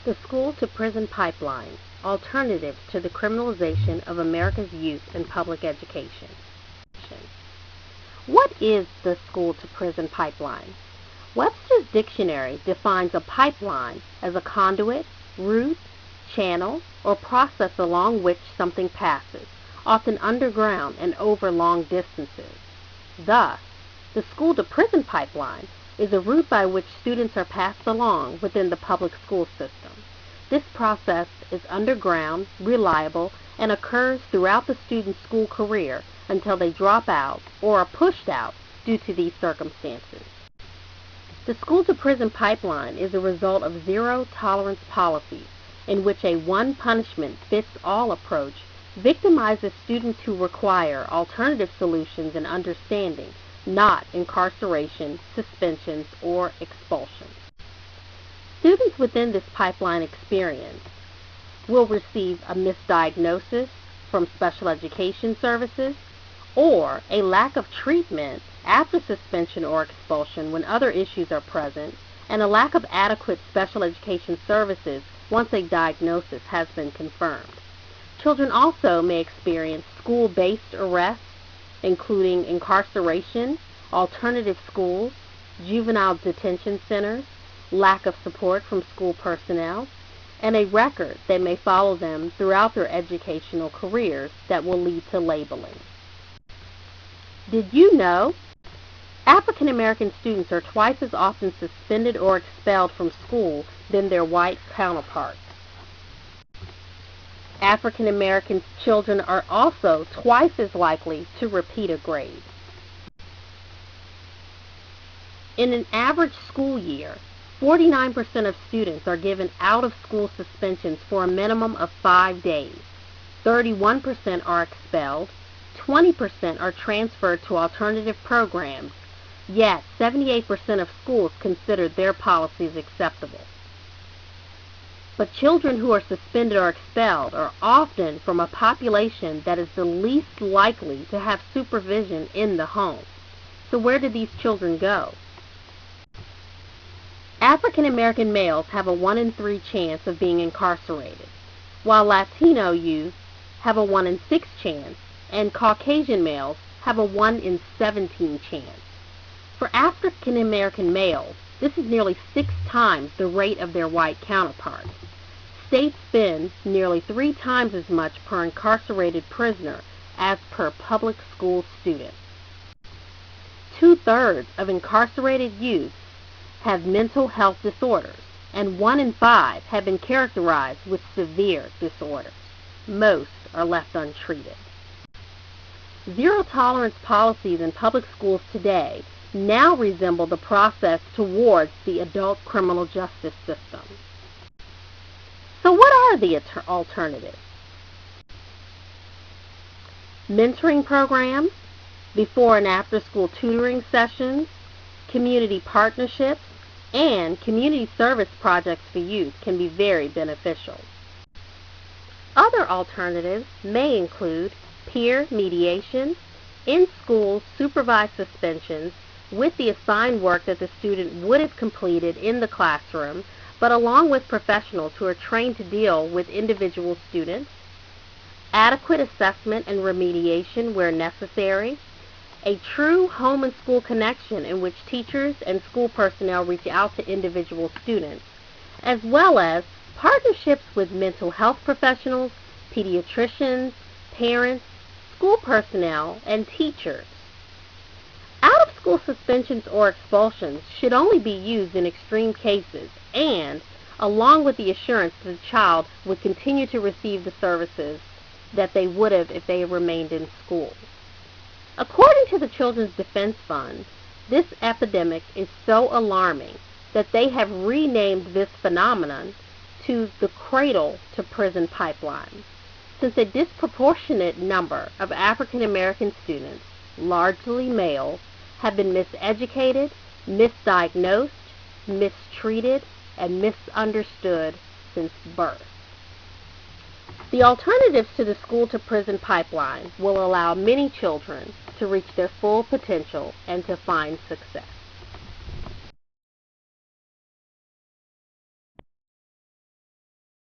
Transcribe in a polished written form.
The school-to-prison pipeline, alternatives to the criminalization of America's youth in public education. What is the school-to-prison pipeline? Webster's dictionary defines a pipeline as a conduit, route, channel, or process along which something passes, often underground and over long distances. Thus, the school-to-prison pipeline is a route by which students are passed along within the public school system. This process is underground, reliable, and occurs throughout the student's school career until they drop out or are pushed out due to these circumstances. The school-to-prison pipeline is a result of zero-tolerance policies in which a one-punishment-fits-all approach victimizes students who require alternative solutions and understanding, not incarceration, suspensions, or expulsions. Students within this pipeline experience will receive a misdiagnosis from special education services or a lack of treatment after suspension or expulsion when other issues are present, and a lack of adequate special education services once a diagnosis has been confirmed. Children also may experience school-based arrests, including incarceration, alternative schools, juvenile detention centers, lack of support from school personnel, and a record that may follow them throughout their educational careers that will lead to labeling. Did you know African American students are twice as often suspended or expelled from school than their white counterparts? African American children are also twice as likely to repeat a grade. In an average school year, 49% of students are given out-of-school suspensions for a minimum of 5 days. 31% are expelled. 20% are transferred to alternative programs. Yet, 78% of schools consider their policies acceptable. But children who are suspended or expelled are often from a population that is the least likely to have supervision in the home. So where do these children go? African American males have a 1 in 3 chance of being incarcerated, while Latino youth have a 1 in 6 chance, and Caucasian males have a 1 in 17 chance. For African American males, this is nearly 6 times the rate of their white counterparts. States spend nearly 3 times as much per incarcerated prisoner as per public school student. 2/3 of incarcerated youth have mental health disorders, and 1 in 5 have been characterized with severe disorders. Most are left untreated. Zero-tolerance policies in public schools today now resemble the process towards the adult criminal justice system. So what are the alternatives? Mentoring programs, before and after school tutoring sessions, community partnerships, and community service projects for youth can be very beneficial. Other alternatives may include peer mediation, in-school supervised suspensions with the assigned work that the student would have completed in the classroom, but along with professionals who are trained to deal with individual students, adequate assessment and remediation where necessary, a true home and school connection in which teachers and school personnel reach out to individual students, as well as partnerships with mental health professionals, pediatricians, parents, school personnel, and teachers. Out-of-school suspensions or expulsions should only be used in extreme cases and along with the assurance that the child would continue to receive the services that they would have if they had remained in school. According to the Children's Defense Fund, this epidemic is so alarming that they have renamed this phenomenon to the cradle-to-prison pipeline, since a disproportionate number of African American students, largely male, have been miseducated, misdiagnosed, mistreated, and misunderstood since birth. The alternatives to the school-to-prison pipeline will allow many children to reach their full potential and to find success.